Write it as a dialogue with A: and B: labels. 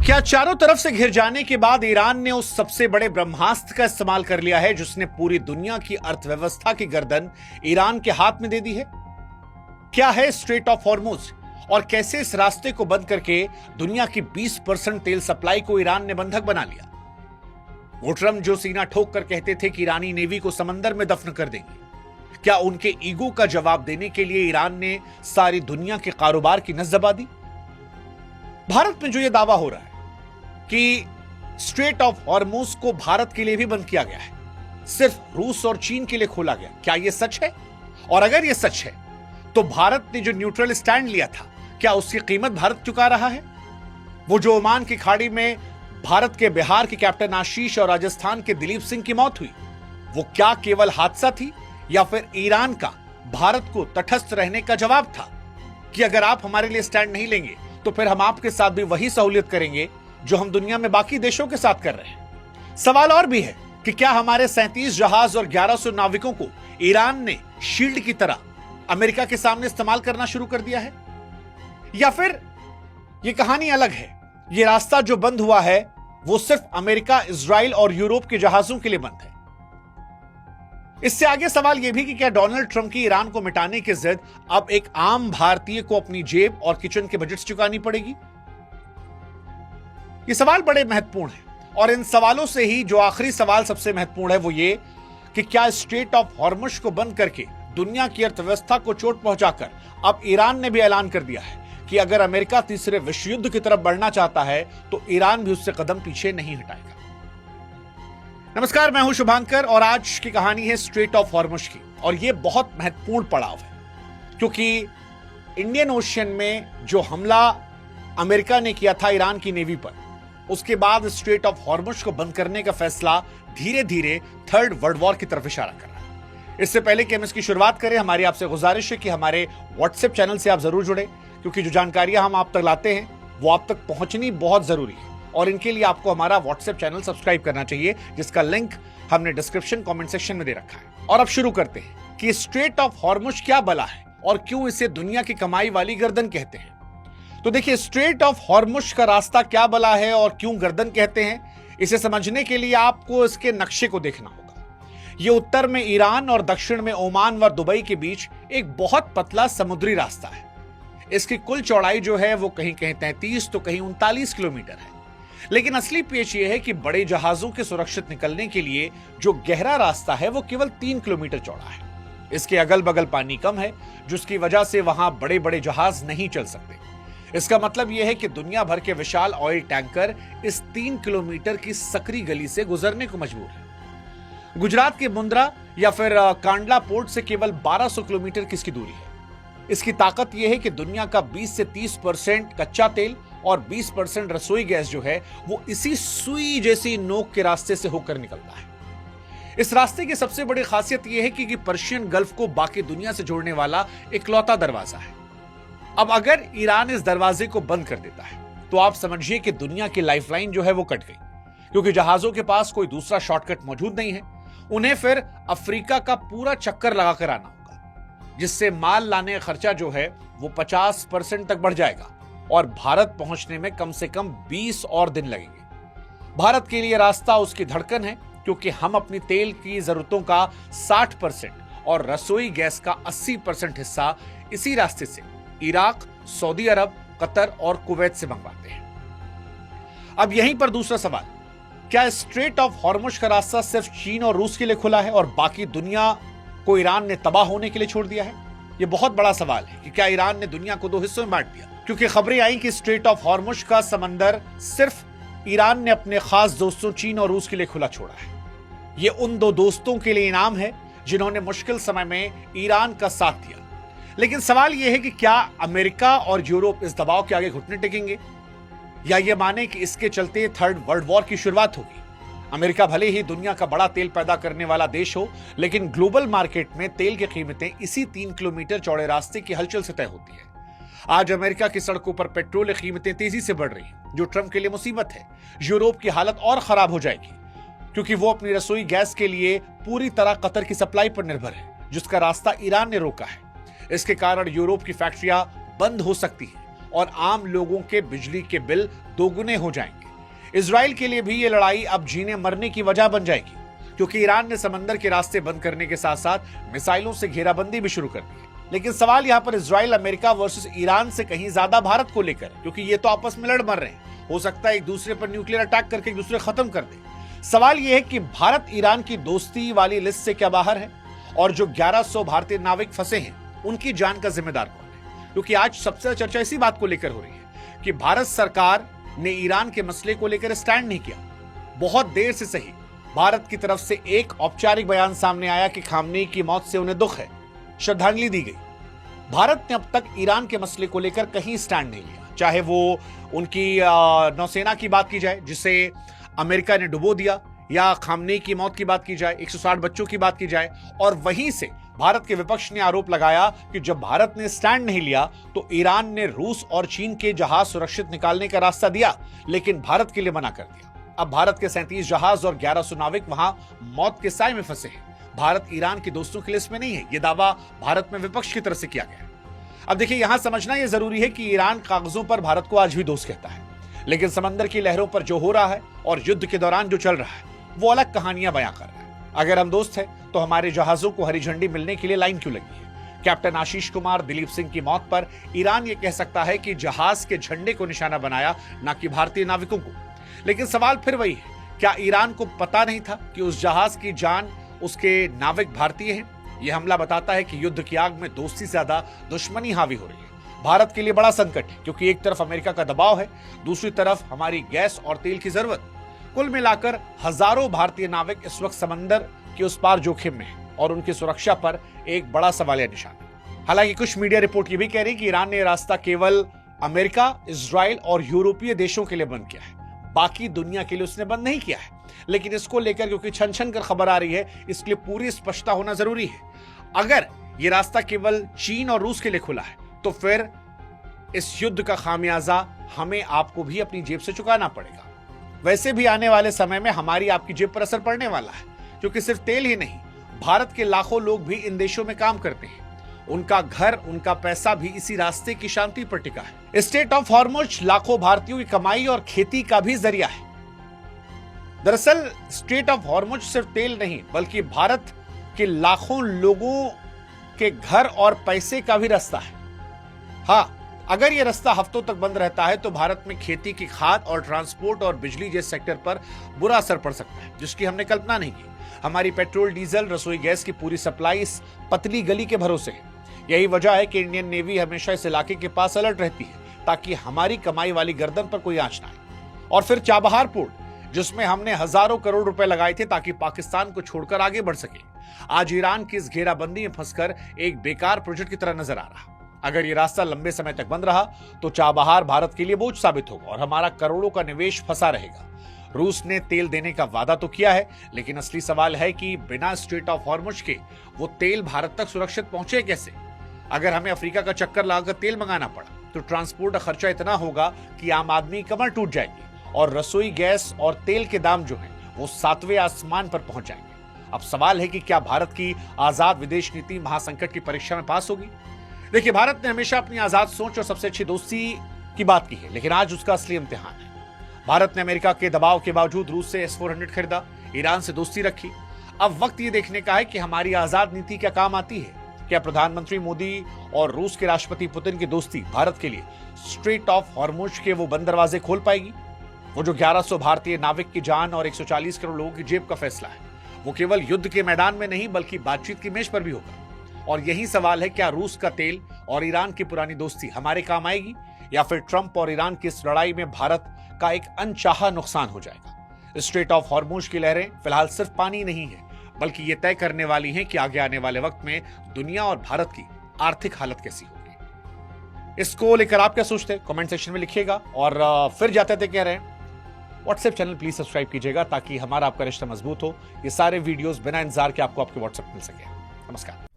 A: क्या चारों तरफ से घिर जाने के बाद ईरान ने उस सबसे बड़े ब्रह्मास्त्र का इस्तेमाल कर लिया है जिसने पूरी दुनिया की अर्थव्यवस्था की गर्दन ईरान के हाथ में दे दी है? क्या है स्ट्रेट ऑफ हॉर्मुज और कैसे इस रास्ते को बंद करके दुनिया की 20% तेल सप्लाई को ईरान ने बंधक बना लिया? वो ट्रम्प जो सीना ठोक कर कहते थे कि ईरानी नेवी को समंदर में दफन कर देंगे, क्या उनके ईगो का जवाब देने के लिए ईरान ने सारी दुनिया के कारोबार की नस दबा दी? भारत में जो यह दावा हो रहा है कि स्ट्रेट ऑफ हॉर्मुज को भारत के लिए भी बंद किया गया है, सिर्फ रूस और चीन के लिए खोला गया, क्या यह सच है? और अगर यह सच है तो भारत ने जो न्यूट्रल स्टैंड लिया था, क्या उसकी कीमत भारत चुका रहा है? वो जो ओमान की खाड़ी में भारत के बिहार के कैप्टन आशीष और राजस्थान के दिलीप सिंह की मौत हुई, वो क्या केवल हादसा थी या फिर ईरान का भारत को तटस्थ रहने का जवाब था कि अगर आप हमारे लिए स्टैंड नहीं लेंगे तो फिर हम आपके साथ भी वही सहूलियत करेंगे जो हम दुनिया में बाकी देशों के साथ कर रहे हैं? सवाल और भी है कि क्या हमारे 37 जहाज और 1100 नाविकों को ईरान ने शील्ड की तरह अमेरिका के सामने इस्तेमाल करना शुरू कर दिया है? या फिर यह कहानी अलग है, यह रास्ता जो बंद हुआ है वो सिर्फ अमेरिका, इजराइल और यूरोप के जहाजों के लिए बंद है? इससे आगे सवाल यह भी कि क्या डोनाल्ड ट्रंप की ईरान को मिटाने की जिद अब एक आम भारतीय को अपनी जेब और किचन के बजट चुकानी पड़ेगी? ये सवाल बड़े महत्वपूर्ण हैं और इन सवालों से ही जो आखिरी सवाल सबसे महत्वपूर्ण है वो ये कि क्या स्ट्रेट ऑफ हॉर्मुज को बंद करके दुनिया की अर्थव्यवस्था को चोट पहुंचाकर अब ईरान ने भी ऐलान कर दिया है कि अगर अमेरिका तीसरे विश्व युद्ध की तरफ बढ़ना चाहता है तो ईरान भी उससे कदम पीछे नहीं हटाएगा। नमस्कार, मैं हूं शुभांकर और आज की कहानी है स्ट्रेट ऑफ हॉर्मुज की। और यह बहुत महत्वपूर्ण पड़ाव है क्योंकि इंडियन ओशियन में जो हमला अमेरिका ने किया था ईरान की नेवी पर, उसके बाद स्ट्रेट ऑफ हॉर्मुज को बंद करने का फैसला धीरे धीरे थर्ड वर्ल्ड वॉर की तरफ इशारा कर रहा है। इससे पहले कि हम इसकी शुरुआत करें, हमारी आपसे गुजारिश है कि हमारे व्हाट्सएप चैनल से आप जरूर जुड़े, क्योंकि जो जानकारियां हम आप तक लाते हैं वो आप तक पहुंचनी बहुत जरूरी है और इनके लिए आपको हमारा व्हाट्सएप चैनल सब्सक्राइब करना चाहिए, जिसका लिंक हमने डिस्क्रिप्शन कमेंट सेक्शन में दे रखा है। और अब शुरू करते हैं कि स्ट्रेट ऑफ हॉर्मुज क्या बला है और क्यों इसे दुनिया की कमाई वाली गर्दन कहते हैं। तो देखिए, स्ट्रेट ऑफ हॉर्मुज का रास्ता क्या बला है और क्यों गर्दन कहते हैं, इसे समझने के लिए आपको इसके नक्शे को देखना होगा। यह उत्तर में ईरान और दक्षिण में ओमान व दुबई के बीच एक बहुत पतला समुद्री रास्ता है। इसकी कुल चौड़ाई जो है वो कहीं कहीं 33 तो कहीं 39 किलोमीटर है। लेकिन असली पेच यह है कि बड़े जहाजों के सुरक्षित निकलने के लिए जो गहरा रास्ता है वो केवल 3 किलोमीटर चौड़ा है। इसके अगल बगल पानी कम है, जिसकी वजह से वहां बड़े बड़े जहाज नहीं चल सकते। इसका मतलब यह है कि दुनिया भर के विशाल ऑयल टैंकर इस 3 किलोमीटर की सकरी गली से गुजरने को मजबूर है। गुजरात के मुंद्रा या फिर कांडला पोर्ट से केवल 1200 किलोमीटर की इसकी दूरी है। इसकी ताकत यह है कि दुनिया का 20 से 30% कच्चा तेल और 20% रसोई गैस जो है वो इसी सुई जैसी नोक के रास्ते से होकर निकलता है। इस रास्ते की सबसे बड़ी खासियत यह है कि पर्शियन गल्फ को बाकी दुनिया से जोड़ने वाला इकलौता दरवाजा है। अब अगर ईरान इस दरवाजे को बंद कर देता है तो आप समझिए कि दुनिया की लाइफलाइन जो है वो कट गई, क्योंकि जहाजों के पास कोई दूसरा शॉर्टकट मौजूद नहीं है। उन्हें फिर अफ्रीका का पूरा चक्कर लगाकर आना होगा, जिससे माल लाने का खर्चा जो है वो 50% तक बढ़ जाएगा और भारत पहुंचने में कम से कम 20 और दिन लगेंगे। भारत के लिए रास्ता उसकी धड़कन है, क्योंकि हम अपनी तेल की जरूरतों का 60% और रसोई गैस का 80% हिस्सा इसी रास्ते से इराक, सऊदी अरब, कतर और कुवैत से मंगवाते हैं। अब यहीं पर दूसरा सवाल, क्या स्ट्रेट ऑफ हॉर्मुज का रास्ता सिर्फ चीन और रूस के लिए खुला है और बाकी दुनिया को ईरान ने तबाह होने के लिए छोड़ दिया है? यह बहुत बड़ा सवाल है कि क्या ईरान ने दुनिया को 2 हिस्सों में बांट दिया, क्योंकि खबरें आई कि स्ट्रेट ऑफ हॉर्मुज का समंदर सिर्फ ईरान ने अपने खास दोस्तों चीन और रूस के लिए खुला छोड़ा है। यह उन 2 दोस्तों के लिए इनाम है जिन्होंने मुश्किल समय में ईरान का साथ दिया। लेकिन सवाल यह है कि क्या अमेरिका और यूरोप इस दबाव के आगे घुटने टेकेंगे या यह माने कि इसके चलते थर्ड वर्ल्ड वॉर की शुरुआत होगी? अमेरिका भले ही दुनिया का बड़ा तेल पैदा करने वाला देश हो, लेकिन ग्लोबल मार्केट में तेल की कीमतें इसी 3 किलोमीटर चौड़े रास्ते की हलचल से तय होती है। आज अमेरिका की सड़कों पर पेट्रोल की कीमतें तेजी से बढ़ रही हैं, जो ट्रंप के लिए मुसीबत है। यूरोप की हालत और खराब हो जाएगी, क्योंकि वो अपनी रसोई गैस के लिए पूरी तरह कतर की सप्लाई पर निर्भर है, जिसका रास्ता ईरान ने रोका है। इसके कारण यूरोप की फैक्ट्रियां बंद हो सकती हैं और आम लोगों के बिजली के बिल दोगुने हो जाएंगे। इजराइल के लिए भी ये लड़ाई अब जीने मरने की वजह बन जाएगी, क्योंकि ईरान ने समंदर के रास्ते बंद करने के साथ साथ मिसाइलों से घेराबंदी भी शुरू कर दी है। लेकिन सवाल यहां पर इजराइल अमेरिका वर्सेस ईरान से कहीं ज्यादा भारत को लेकर, क्योंकि ये तो आपस में लड़ मर रहे हैं, हो सकता है एक दूसरे पर न्यूक्लियर अटैक करके एक दूसरे खत्म कर दे। सवाल यह है कि भारत ईरान की दोस्ती वाली लिस्ट से क्या बाहर है, और जो 1100 भारतीय नाविक फंसे हैं उनकी जान का जिम्मेदार कौन है? क्योंकि आज सबसे चर्चा इसी बात को लेकर हो रही है कि भारत सरकार ने ईरान के मसले को लेकर स्टैंड नहीं किया। बहुत देर से सही भारत की तरफ से एक औपचारिक बयान सामने आया कि खामनेई की मौत से उन्हें दुख है, श्रद्धांजलि दी गई। भारत ने अब तक ईरान के मसले को लेकर कहीं स्टैंड नहीं लिया, चाहे वो उनकी नौसेना की बात की जाए जिसे अमेरिका ने डुबो दिया, या खामनेई की मौत की बात की जाए, 160 बच्चों की बात की जाए। और वहीं से भारत के विपक्ष ने आरोप लगाया कि जब भारत ने स्टैंड नहीं लिया तो ईरान ने रूस और चीन के जहाज सुरक्षित निकालने का रास्ता दिया, लेकिन भारत के लिए मना कर दिया। अब भारत के 37 जहाज और 1100 नाविक वहां मौत के साए में फंसे हैं। भारत ईरान की दोस्तों की लिस्ट में नहीं है, यह दावा भारत में विपक्ष की तरफ से किया गया है। अब देखिए, यहां समझना यह जरूरी है कि ईरान कागजों पर भारत को आज भी दोस्त कहता है, लेकिन समंदर की लहरों पर जो हो रहा है और युद्ध के दौरान जो चल रहा है वो अलग कहानियां बयां कर रहा है। अगर हम दोस्त हैं तो हमारे जहाजों को हरी झंडी मिलने के लिए लाइन क्यों लगी है? कैप्टन आशीष कुमार, दिलीप सिंह की मौत पर ईरान ये कह सकता है कि जहाज के झंडे को निशाना बनाया, ना कि भारतीय नाविकों को। लेकिन सवाल फिर वही है, क्या ईरान को पता नहीं था कि उस जहाज की जान, उसके नाविक भारतीय हैं? यह हमला बताता है कि युद्ध की आग में दोस्ती से ज्यादा दुश्मनी हावी हो रही है। भारत के लिए बड़ा संकट है, क्योंकि एक तरफ अमेरिका का दबाव है, दूसरी तरफ हमारी गैस और तेल की जरूरत। कुल मिलाकर हजारों भारतीय नाविक इस वक्त समंदर के उस पार जोखिम में हैं और उनकी सुरक्षा पर एक बड़ा सवालिया निशान है। हालांकि कुछ मीडिया रिपोर्ट ये भी कह रही है कि ईरान ने रास्ता केवल अमेरिका, इजराइल और यूरोपीय देशों के लिए बंद किया है, बाकी दुनिया के लिए उसने बंद नहीं किया है। लेकिन इसको लेकर क्योंकि छन छन कर खबर आ रही है, इसके लिए पूरी स्पष्टता होना जरूरी है। अगर ये रास्ता केवल चीन और रूस के लिए खुला है तो फिर इस युद्ध का खामियाजा हमें आपको भी अपनी जेब से चुकाना पड़ेगा। वैसे भी आने वाले समय में हमारी आपकी जेब पर असर पड़ने वाला है, क्योंकि सिर्फ तेल ही नहीं, भारत के लाखों लोग भी इन देशों में काम करते हैं। उनका घर, उनका पैसा भी इसी रास्ते की शांति पर टिका है। स्ट्रेट ऑफ हॉर्मुज लाखों भारतीयों की कमाई और खेती का भी जरिया है। दरअसल स्ट्रेट ऑफ हॉर्मुज सिर्फ तेल नहीं, बल्कि भारत के लाखों लोगों के घर और पैसे का भी रास्ता है। हाँ, अगर यह रास्ता हफ्तों तक बंद रहता है तो भारत में खेती की खाद और ट्रांसपोर्ट और बिजली जैसे सेक्टर पर बुरा असर पड़ सकता है, जिसकी हमने कल्पना नहीं की। हमारी पेट्रोल, डीजल, रसोई गैस की पूरी सप्लाई इस पतली गली के भरोसे है। यही वजह है कि इंडियन नेवी हमेशा इस इलाके के पास अलर्ट रहती है, ताकि हमारी कमाई वाली गर्दन पर कोई आंच ना आए। और फिर चाबहार पोर्ट, जिसमें हमने हजारों करोड़ रुपए लगाए थे ताकि पाकिस्तान को छोड़कर आगे बढ़ सके, आज ईरान की इस घेराबंदी में फंसकर एक बेकार प्रोजेक्ट की तरह नजर आ रहा। अगर ये रास्ता लंबे समय तक बंद रहा तो चाबहार भारत के लिए बोझ साबित होगा और हमारा करोड़ों का निवेश फंसा रहेगा। रूस ने तेल देने का वादा तो किया है, लेकिन असली सवाल है कि बिना स्ट्रेट ऑफ हॉर्मुज के वो तेल भारत तक सुरक्षित पहुंचे कैसे? अगर हमें अफ्रीका का चक्कर लगाकर तेल मंगाना पड़ा तो ट्रांसपोर्ट का खर्चा इतना होगा कि आम आदमी की कमर टूट जाएगी और रसोई गैस और तेल के दाम जो है वो 7वें आसमान पर पहुंच जाएंगे। अब सवाल है कि क्या भारत की आजाद विदेश नीति महासंकट की परीक्षा में पास होगी? देखिए, भारत ने हमेशा अपनी आजाद सोच और सबसे अच्छी दोस्ती की बात की है, लेकिन आज उसका असली इम्तिहान है। भारत ने अमेरिका के दबाव के बावजूद रूस से S-400 खरीदा, ईरान से दोस्ती रखी। अब वक्त ये देखने का है कि हमारी आजाद नीति क्या काम आती है। क्या प्रधानमंत्री मोदी और रूस के राष्ट्रपति पुतिन की दोस्ती भारत के लिए स्ट्रेट ऑफ हॉर्मुज के वो बंद दरवाजे खोल पाएगी? वो जो 1100 भारतीय नाविक की जान और 140 करोड़ लोगों की जेब का फैसला है, वो केवल युद्ध के मैदान में नहीं बल्कि बातचीत की मेज पर भी होगा। और यही सवाल है, क्या रूस का तेल और ईरान की पुरानी दोस्ती हमारे काम आएगी, या फिर ट्रंप और ईरान की इस लड़ाई में भारत का एक अनचाहा नुकसान हो जाएगा? स्ट्रेट ऑफ हॉर्मुज की लहरें फिलहाल सिर्फ पानी नहीं है, बल्कि ये तय करने वाली हैं कि आगे आने वाले वक्त में दुनिया और भारत की आर्थिक हालत कैसी होगी। इसको लेकर आप क्या सोचते हैं, कमेंट सेक्शन में लिखिएगा। और फिर जाते थे कह रहे हैं, व्हाट्सएप चैनल प्लीज सब्सक्राइब कीजिएगा ताकि हमारा आपका रिश्ता मजबूत हो। ये सारे वीडियोस बिना इंतजार के आपको आपके व्हाट्सएप मिल सके। नमस्कार।